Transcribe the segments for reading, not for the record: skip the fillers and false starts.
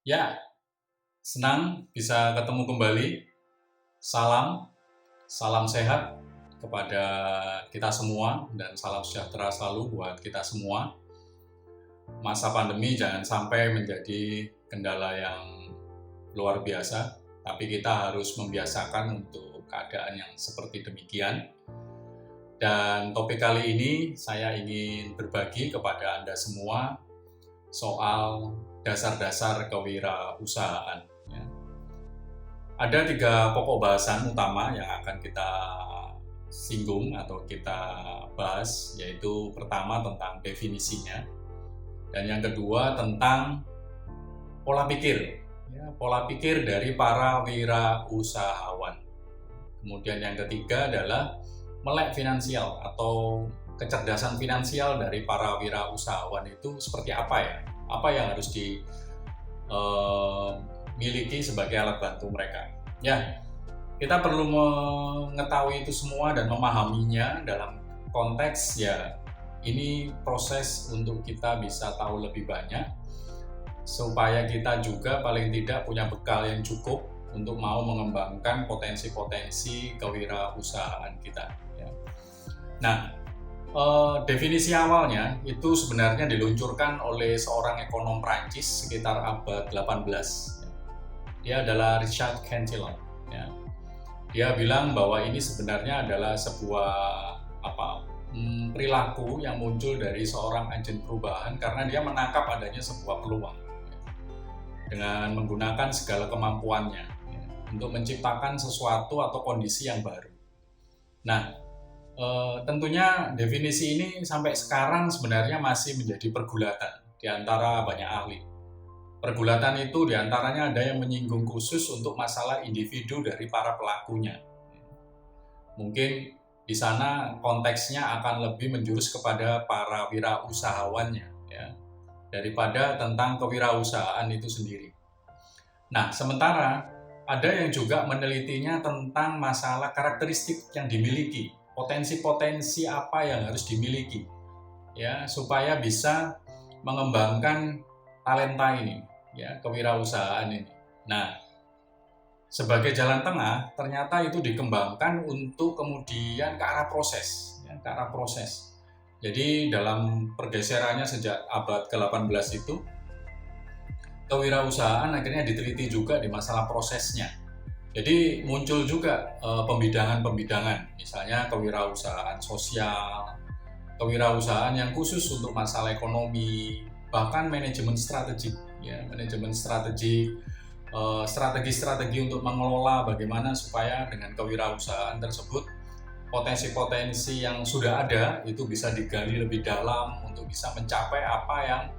Ya, senang bisa ketemu kembali. Salam, salam sehat kepada kita semua dan salam sejahtera selalu buat kita semua. Masa pandemi jangan sampai menjadi kendala yang luar biasa, tapi kita harus membiasakan untuk keadaan yang seperti demikian. Dan topik kali ini saya ingin berbagi kepada Anda semua soal dasar-dasar kewirausahaan. Ada 3 pokok bahasan utama yang akan kita singgung atau kita bahas, yaitu pertama tentang definisinya, dan yang kedua tentang pola pikir, pola pikir dari para wirausahawan. Kemudian yang ketiga adalah melek finansial atau kecerdasan finansial dari para wirausahawan itu seperti apa ya? Apa yang harus dimiliki sebagai alat bantu mereka? Ya, kita perlu mengetahui itu semua dan memahaminya dalam konteks ini proses untuk kita bisa tahu lebih banyak supaya kita juga paling tidak punya bekal yang cukup untuk mau mengembangkan potensi-potensi kewirausahaan kita. Nah, definisi awalnya itu sebenarnya diluncurkan oleh seorang ekonom Prancis sekitar abad 18. Dia adalah Richard Cantillon. Dia bilang bahwa ini sebenarnya adalah sebuah perilaku yang muncul dari seorang agen perubahan karena dia menangkap adanya sebuah peluang dengan menggunakan segala kemampuannya untuk menciptakan sesuatu atau kondisi yang baru. Nah, tentunya definisi ini sampai sekarang sebenarnya masih menjadi pergulatan di antara banyak ahli. Pergulatan itu diantaranya ada yang menyinggung khusus untuk masalah individu dari para pelakunya. Mungkin di sana konteksnya akan lebih menjurus kepada para wirausahawannya, daripada tentang kewirausahaan itu sendiri. Nah, sementara ada yang juga menelitinya tentang masalah karakteristik yang dimiliki, potensi-potensi apa yang harus dimiliki, supaya bisa mengembangkan talenta ini, kewirausahaan ini. Nah, sebagai jalan tengah, ternyata itu dikembangkan untuk kemudian ke arah proses, Jadi dalam pergeserannya sejak abad ke-18 itu, kewirausahaan akhirnya diteliti juga di masalah prosesnya. Jadi muncul juga pembidangan-pembidangan, misalnya kewirausahaan sosial, kewirausahaan yang khusus untuk masalah ekonomi, bahkan manajemen strategik, strategi-strategi untuk mengelola bagaimana supaya dengan kewirausahaan tersebut potensi-potensi yang sudah ada itu bisa digali lebih dalam untuk bisa mencapai apa yang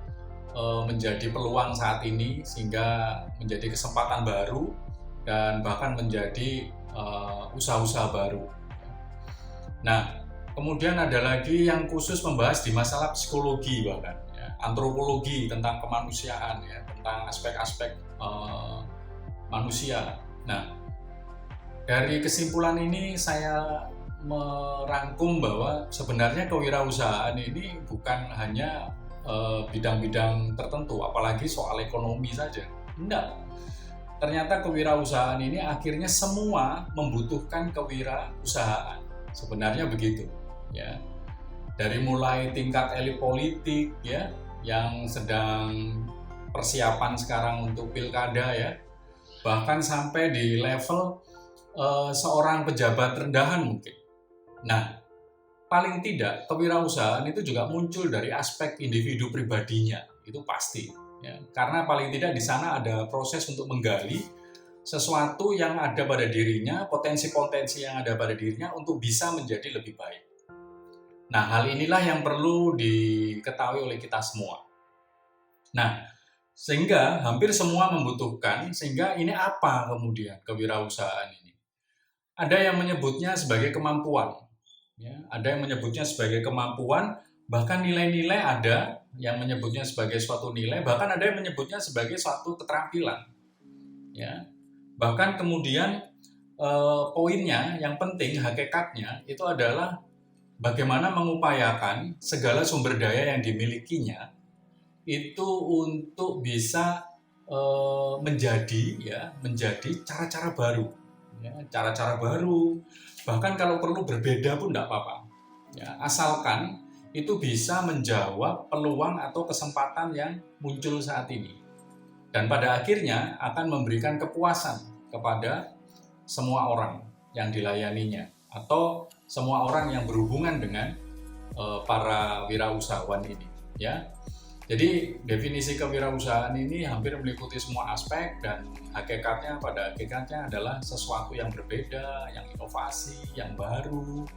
menjadi peluang saat ini sehingga menjadi kesempatan baru dan bahkan menjadi usaha-usaha baru. Nah, kemudian ada lagi yang khusus membahas di masalah psikologi bahkan, antropologi tentang kemanusiaan, tentang aspek-aspek manusia. Nah, dari kesimpulan ini saya merangkum bahwa sebenarnya kewirausahaan ini bukan hanya bidang-bidang tertentu, apalagi soal ekonomi saja. Enggak. Ternyata kewirausahaan ini akhirnya semua membutuhkan kewirausahaan. Sebenarnya begitu, Dari mulai tingkat elit politik, yang sedang persiapan sekarang untuk pilkada, bahkan sampai di level seorang pejabat rendahan mungkin. Nah, paling tidak kewirausahaan itu juga muncul dari aspek individu pribadinya, itu pasti. Karena paling tidak di sana ada proses untuk menggali sesuatu yang ada pada dirinya, potensi-potensi yang ada pada dirinya untuk bisa menjadi lebih baik. Nah, hal inilah yang perlu diketahui oleh kita semua. Nah, sehingga hampir semua membutuhkan, sehingga ini apa kemudian kewirausahaan ini? Ada yang menyebutnya sebagai kemampuan, ada yang menyebutnya sebagai kemampuan, bahkan nilai-nilai ada yang menyebutnya sebagai suatu nilai, bahkan ada yang menyebutnya sebagai suatu keterampilan. Bahkan kemudian poinnya yang penting, hakikatnya itu adalah bagaimana mengupayakan segala sumber daya yang dimilikinya itu untuk bisa menjadi cara-cara baru, ya, cara-cara baru. Bahkan kalau perlu berbeda pun tidak apa-apa, ya, asalkan itu bisa menjawab peluang atau kesempatan yang muncul saat ini, dan pada akhirnya akan memberikan kepuasan kepada semua orang yang dilayaninya atau semua orang yang berhubungan dengan para wirausahawan ini, ya. Jadi definisi kewirausahaan ini hampir meliputi semua aspek, dan pada hakikatnya adalah sesuatu yang berbeda, yang inovasi, yang baru,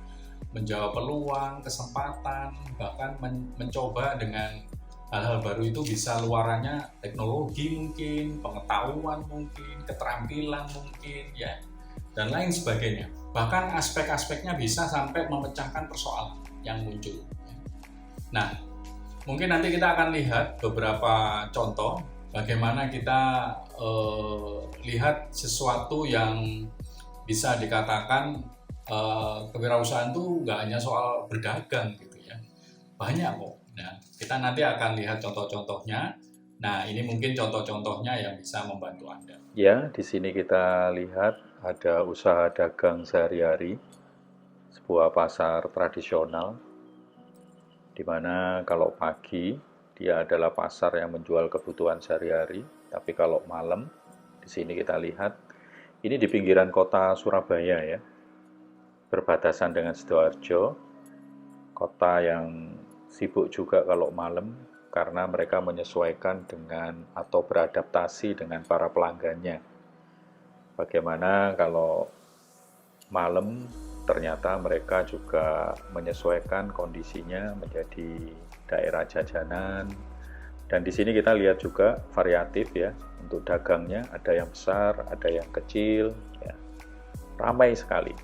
menjawab peluang, kesempatan, bahkan mencoba dengan hal-hal baru itu bisa luarannya teknologi mungkin, pengetahuan mungkin, keterampilan mungkin, ya, dan lain sebagainya. Bahkan aspek-aspeknya bisa sampai memecahkan persoalan yang muncul. Nah, mungkin nanti kita akan lihat beberapa contoh bagaimana kita lihat sesuatu yang bisa dikatakan kewirausahaan itu nggak hanya soal berdagang gitu ya, banyak kok. Nah, kita nanti akan lihat contoh-contohnya. Nah, ini mungkin contoh-contohnya yang bisa membantu Anda. Ya, di sini kita lihat ada usaha dagang sehari-hari, sebuah pasar tradisional, di mana kalau pagi dia adalah pasar yang menjual kebutuhan sehari-hari, tapi kalau malam di sini kita lihat ini di pinggiran kota Surabaya ya, berbatasan dengan Sidoarjo, kota yang sibuk juga kalau malam karena mereka menyesuaikan dengan atau beradaptasi dengan para pelanggannya. Bagaimana kalau malam ternyata mereka juga menyesuaikan kondisinya menjadi daerah jajanan. Dan di sini kita lihat juga variatif ya untuk dagangnya, ada yang besar, ada yang kecil, ya. Ramai sekali.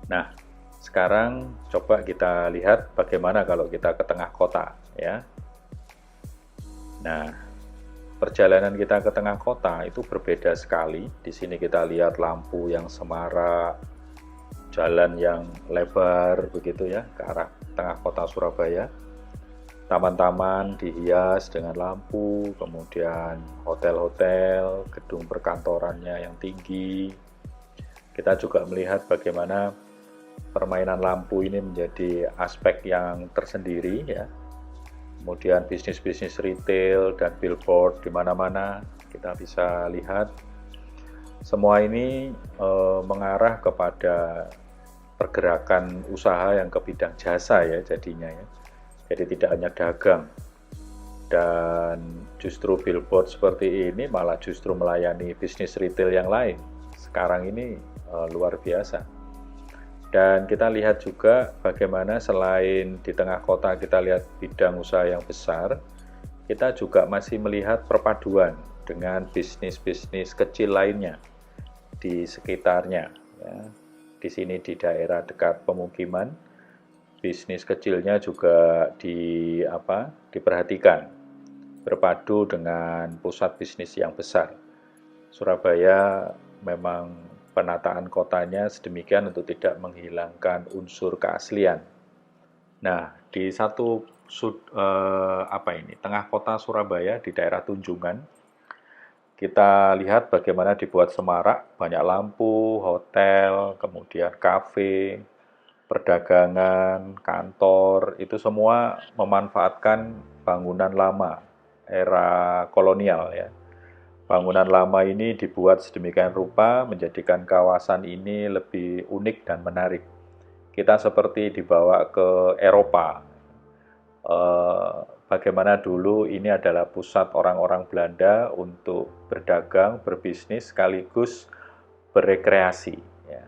Nah, sekarang coba kita lihat bagaimana kalau kita ke tengah kota ya. Nah, perjalanan kita ke tengah kota itu berbeda sekali. Di sini kita lihat lampu yang semarak, jalan yang lebar begitu ya ke arah tengah kota Surabaya. Taman-taman dihias dengan lampu, kemudian hotel-hotel, gedung perkantorannya yang tinggi. Kita juga melihat bagaimana permainan lampu ini menjadi aspek yang tersendiri ya. Kemudian bisnis-bisnis retail dan billboard di mana-mana kita bisa lihat. Semua ini mengarah kepada pergerakan usaha yang ke bidang jasa ya jadinya ya. Jadi tidak hanya dagang. Dan justru billboard seperti ini malah justru melayani bisnis retail yang lain. Sekarang ini luar biasa. Dan kita lihat juga bagaimana selain di tengah kota kita lihat bidang usaha yang besar, kita juga masih melihat perpaduan dengan bisnis-bisnis kecil lainnya di sekitarnya. Ya. Di sini di daerah dekat pemukiman, bisnis kecilnya juga diperhatikan, berpadu dengan pusat bisnis yang besar. Surabaya memang penataan kotanya sedemikian untuk tidak menghilangkan unsur keaslian. Nah, di tengah kota Surabaya di daerah Tunjungan, kita lihat bagaimana dibuat semarak, banyak lampu, hotel, kemudian kafe, perdagangan, kantor, itu semua memanfaatkan bangunan lama era kolonial ya. Bangunan lama ini dibuat sedemikian rupa menjadikan kawasan ini lebih unik dan menarik. Kita seperti dibawa ke Eropa. Bagaimana dulu ini adalah pusat orang-orang Belanda untuk berdagang, berbisnis, sekaligus berekreasi. Ya.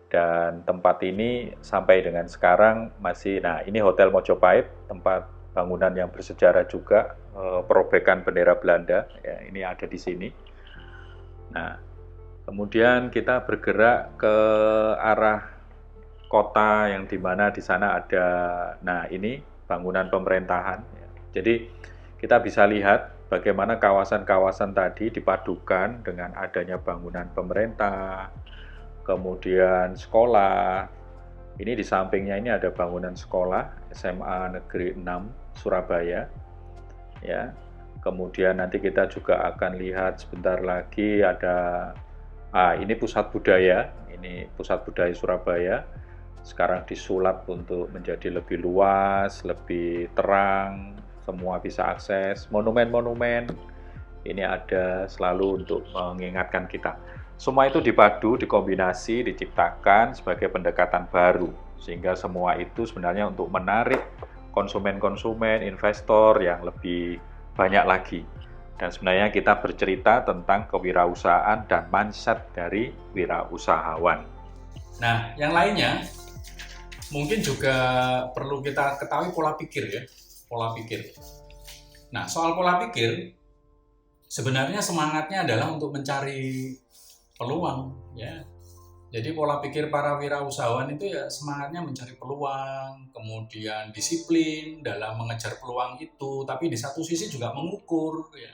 Dan tempat ini sampai dengan sekarang masih, ini Hotel Mojopahit, tempat bangunan yang bersejarah juga, perobekan bendera Belanda, ya, ini ada di sini. Nah, kemudian kita bergerak ke arah kota yang dimana di sana ada, ini bangunan pemerintahan. Ya. Jadi kita bisa lihat bagaimana kawasan-kawasan tadi dipadukan dengan adanya bangunan pemerintah, kemudian sekolah. Ini di sampingnya ini ada bangunan sekolah SMA Negeri 6 Surabaya. Ya. Kemudian nanti kita juga akan lihat sebentar lagi ada, ini pusat budaya, ini pusat budaya Surabaya. Sekarang disulap untuk menjadi lebih luas, lebih terang, semua bisa akses. Monumen-monumen, ini ada selalu untuk mengingatkan kita. Semua itu dipadu, dikombinasi, diciptakan sebagai pendekatan baru. Sehingga semua itu sebenarnya untuk menarik konsumen-konsumen, investor yang lebih banyak lagi. Dan sebenarnya kita bercerita tentang kewirausahaan dan mindset dari wirausahawan. Nah, yang lainnya mungkin juga perlu kita ketahui pola pikir ya, pola pikir. Nah, soal pola pikir, sebenarnya semangatnya adalah untuk mencari peluang ya. Jadi pola pikir para wirausahawan itu ya semangatnya mencari peluang, kemudian disiplin dalam mengejar peluang itu, tapi di satu sisi juga mengukur ya.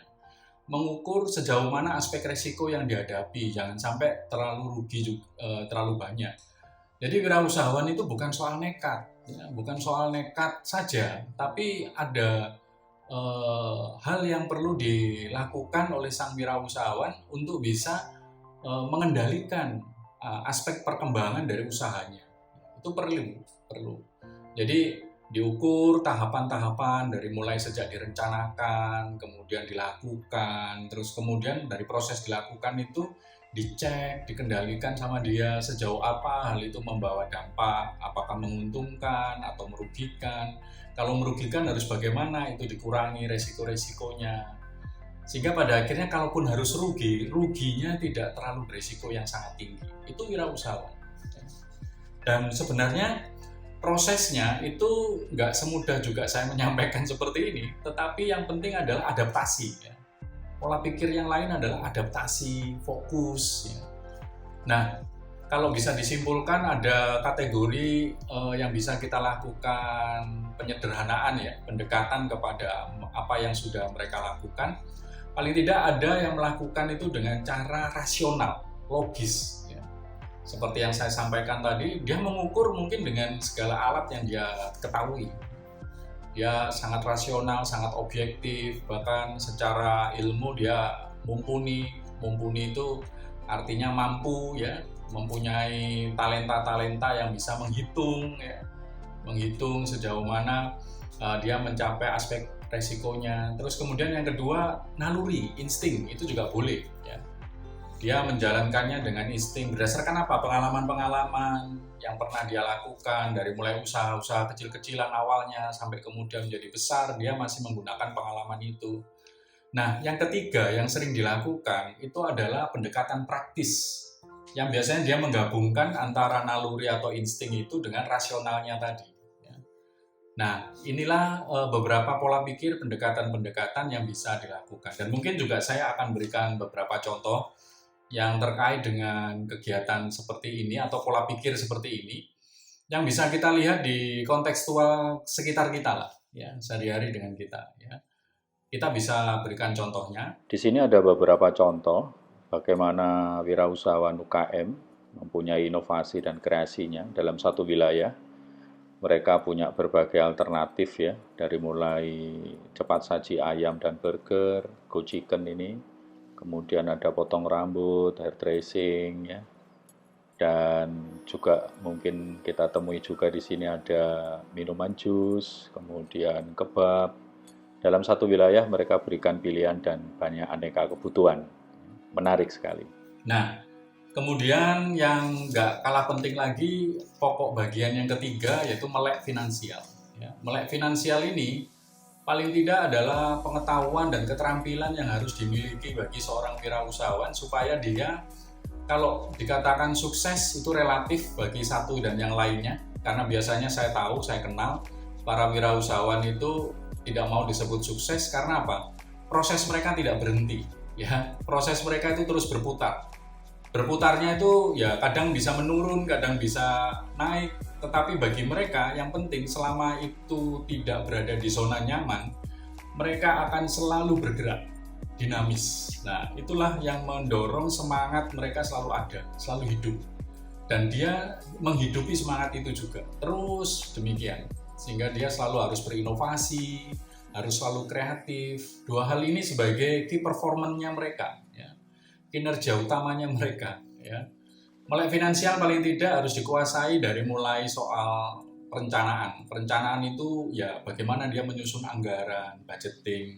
Mengukur sejauh mana aspek resiko yang dihadapi, jangan sampai terlalu rugi terlalu banyak. Jadi wirausahawan itu bukan soal nekat, ya, bukan soal nekat saja, tapi ada hal yang perlu dilakukan oleh sang wirausahawan untuk bisa mengendalikan aspek perkembangan dari usahanya. Itu perlu. Jadi diukur tahapan-tahapan dari mulai sejak direncanakan, kemudian dilakukan, terus kemudian dari proses dilakukan itu dicek, dikendalikan sama dia sejauh apa hal itu membawa dampak, apakah menguntungkan atau merugikan. Kalau merugikan harus bagaimana, itu dikurangi resiko-resikonya. Sehingga pada akhirnya kalaupun harus rugi, ruginya tidak terlalu berisiko yang sangat tinggi. Itu wirausahawan. Dan sebenarnya prosesnya itu nggak semudah juga saya menyampaikan seperti ini, tetapi yang penting adalah adaptasi. Ya. Pola pikir yang lain adalah adaptasi, fokus. Ya. Nah, kalau bisa disimpulkan ada kategori yang bisa kita lakukan penyederhanaan ya, pendekatan kepada apa yang sudah mereka lakukan. Paling tidak ada yang melakukan itu dengan cara rasional, logis. Ya. Seperti yang saya sampaikan tadi, dia mengukur mungkin dengan segala alat yang dia ketahui. Dia sangat rasional, sangat objektif, bahkan secara ilmu dia mumpuni. Mumpuni itu artinya mampu ya, mempunyai talenta-talenta yang bisa menghitung ya. Menghitung sejauh mana dia mencapai aspek resikonya. Terus kemudian yang kedua, naluri, insting, itu juga boleh ya. Dia menjalankannya dengan insting berdasarkan apa? Pengalaman-pengalaman yang pernah dia lakukan dari mulai usaha-usaha kecil-kecilan awalnya sampai kemudian menjadi besar, dia masih menggunakan pengalaman itu. Nah, yang ketiga yang sering dilakukan itu adalah pendekatan praktis. Yang biasanya dia menggabungkan antara naluri atau insting itu dengan rasionalnya tadi. Nah, inilah beberapa pola pikir pendekatan-pendekatan yang bisa dilakukan. Dan mungkin juga saya akan berikan beberapa contoh yang terkait dengan kegiatan seperti ini atau pola pikir seperti ini yang bisa kita lihat di kontekstual sekitar kita lah, ya, sehari-hari dengan kita. Ya. Kita bisa berikan contohnya. Di sini ada beberapa contoh bagaimana wirausahawan UKM mempunyai inovasi dan kreasinya dalam satu wilayah. Mereka punya berbagai alternatif ya, dari mulai cepat saji ayam dan burger, Go Chicken ini, kemudian ada potong rambut, hair dressing ya, dan juga mungkin kita temui juga di sini ada minuman jus, kemudian kebab. Dalam satu wilayah mereka berikan pilihan dan banyak aneka kebutuhan. Menarik sekali. Nah, kemudian yang nggak kalah penting lagi, pokok bagian yang ketiga yaitu melek finansial. Ya, melek finansial ini paling tidak adalah pengetahuan dan keterampilan yang harus dimiliki bagi seorang wirausahawan supaya dia kalau dikatakan sukses itu relatif bagi satu dan yang lainnya. Karena biasanya saya tahu, saya kenal para wirausahawan itu tidak mau disebut sukses karena apa? Proses mereka tidak berhenti. Ya, proses mereka itu terus berputar. Berputarnya itu ya kadang bisa menurun, kadang bisa naik, tetapi bagi mereka yang penting selama itu tidak berada di zona nyaman, mereka akan selalu bergerak, dinamis. Nah, itulah yang mendorong semangat mereka selalu ada, selalu hidup. Dan dia menghidupi semangat itu juga, terus demikian. Sehingga dia selalu harus berinovasi, harus selalu kreatif. Dua hal ini sebagai key performance-nya mereka, ya, kinerja utamanya mereka. Ya. Melek finansial paling tidak harus dikuasai dari mulai soal perencanaan. Perencanaan itu ya bagaimana dia menyusun anggaran, budgeting,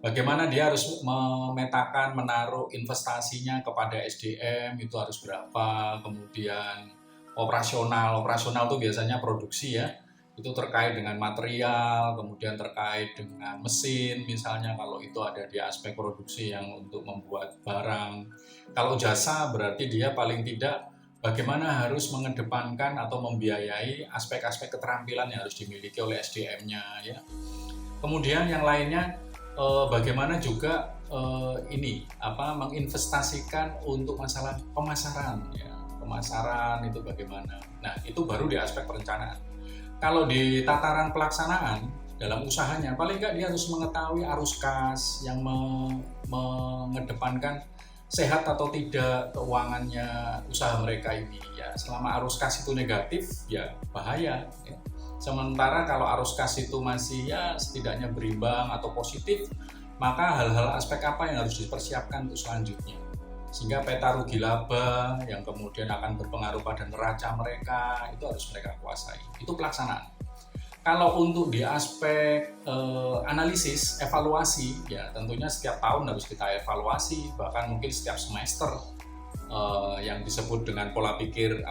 bagaimana dia harus memetakan, menaruh investasinya kepada SDM itu harus berapa, kemudian operasional itu biasanya produksi ya, itu terkait dengan material, kemudian terkait dengan mesin misalnya kalau itu ada di aspek produksi yang untuk membuat barang. Kalau jasa berarti dia paling tidak bagaimana harus mengedepankan atau membiayai aspek-aspek keterampilan yang harus dimiliki oleh SDM-nya ya. Kemudian yang lainnya bagaimana juga menginvestasikan untuk masalah pemasaran ya. Pemasaran itu bagaimana. Nah, itu baru di aspek perencanaan. Kalau di tataran pelaksanaan dalam usahanya, paling nggak dia harus mengetahui arus kas yang mengedepankan sehat atau tidak keuangannya usaha mereka ini. Ya, selama arus kas itu negatif, ya bahaya. Ya. Sementara kalau arus kas itu masih ya setidaknya berimbang atau positif, maka hal-hal aspek apa yang harus dipersiapkan untuk selanjutnya. Sehingga peta rugi laba yang kemudian akan berpengaruh pada neraca mereka, itu harus mereka kuasai. Itu pelaksanaan. Kalau untuk di aspek analisis, evaluasi, ya tentunya setiap tahun harus kita evaluasi, bahkan mungkin setiap semester yang disebut dengan pola pikir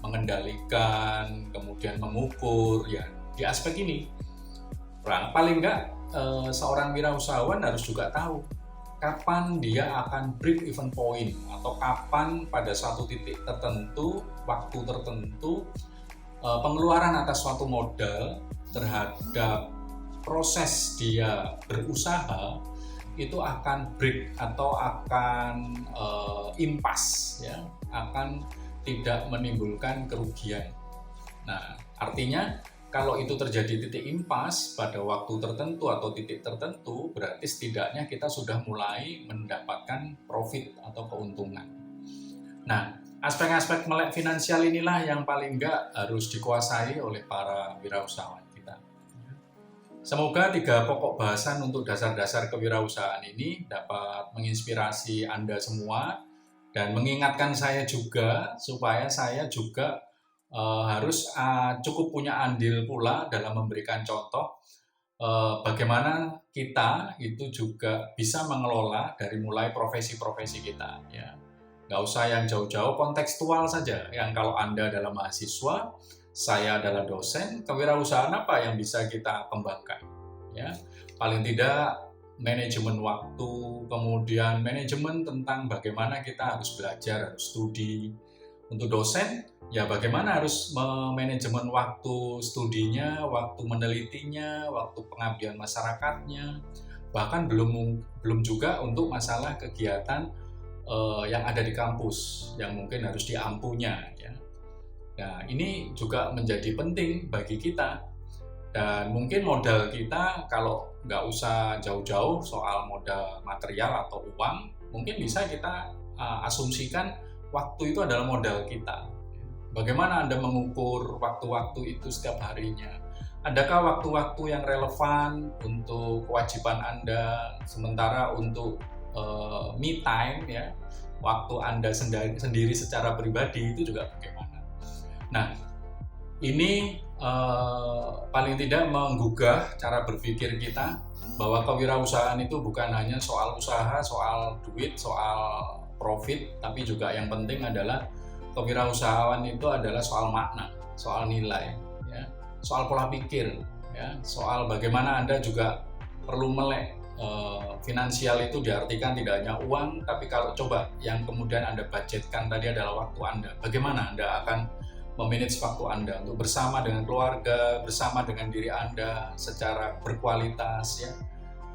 mengendalikan, kemudian mengukur, ya di aspek ini. Paling enggak seorang wirausahawan harus juga tahu kapan dia akan break even point atau kapan pada suatu titik tertentu, waktu tertentu pengeluaran atas suatu modal terhadap proses dia berusaha itu akan break atau akan impas ya, akan tidak menimbulkan kerugian. Nah, artinya kalau itu terjadi titik impas pada waktu tertentu atau titik tertentu, berarti setidaknya kita sudah mulai mendapatkan profit atau keuntungan. Nah, aspek-aspek melek finansial inilah yang paling enggak harus dikuasai oleh para wirausahawan kita. Semoga 3 pokok bahasan untuk dasar-dasar kewirausahaan ini dapat menginspirasi Anda semua dan mengingatkan saya juga supaya saya juga harus cukup punya andil pula dalam memberikan contoh bagaimana kita itu juga bisa mengelola dari mulai profesi-profesi kita ya. Nggak usah yang jauh-jauh, kontekstual saja, yang kalau Anda adalah mahasiswa, saya adalah dosen, kewirausahaan apa yang bisa kita kembangkan ya. Paling tidak manajemen waktu, kemudian manajemen tentang bagaimana kita harus belajar, harus studi. Untuk dosen, ya bagaimana harus manajemen waktu studinya, waktu menelitinya, waktu pengabdian masyarakatnya, bahkan belum juga untuk masalah kegiatan yang ada di kampus, yang mungkin harus diampunya. Ya. Nah, ini juga menjadi penting bagi kita, dan mungkin modal kita kalau nggak usah jauh-jauh soal modal material atau uang, mungkin bisa kita asumsikan waktu itu adalah modal kita. Bagaimana Anda mengukur waktu-waktu itu setiap harinya? Adakah waktu-waktu yang relevan untuk kewajiban Anda, sementara untuk me time ya, waktu Anda sendiri secara pribadi itu juga bagaimana? Nah, ini paling tidak menggugah cara berpikir kita bahwa kewirausahaan itu bukan hanya soal usaha, soal duit, soal profit, tapi juga yang penting adalah kewirausahaan itu adalah soal makna, soal nilai, ya, soal pola pikir, ya, soal bagaimana Anda juga perlu melek. Finansial itu diartikan tidak hanya uang, tapi kalau coba yang kemudian Anda budgetkan tadi adalah waktu Anda. Bagaimana Anda akan memanage waktu Anda untuk bersama dengan keluarga, bersama dengan diri Anda secara berkualitas ya.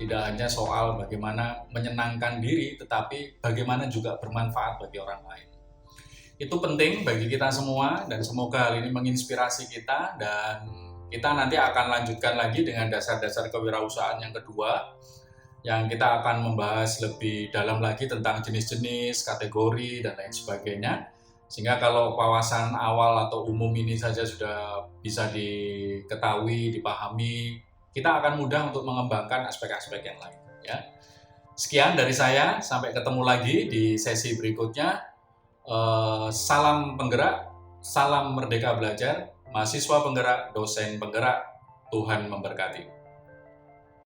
Tidak hanya soal bagaimana menyenangkan diri, tetapi bagaimana juga bermanfaat bagi orang lain. Itu penting bagi kita semua, dan semoga hal ini menginspirasi kita, dan kita nanti akan lanjutkan lagi dengan dasar-dasar kewirausahaan yang kedua, yang kita akan membahas lebih dalam lagi tentang jenis-jenis, kategori, dan lain sebagainya. Sehingga kalau wawasan awal atau umum ini saja sudah bisa diketahui, dipahami, kita akan mudah untuk mengembangkan aspek-aspek yang lain. Ya. Sekian dari saya, sampai ketemu lagi di sesi berikutnya. Salam penggerak, salam merdeka belajar, mahasiswa penggerak, dosen penggerak, Tuhan memberkati.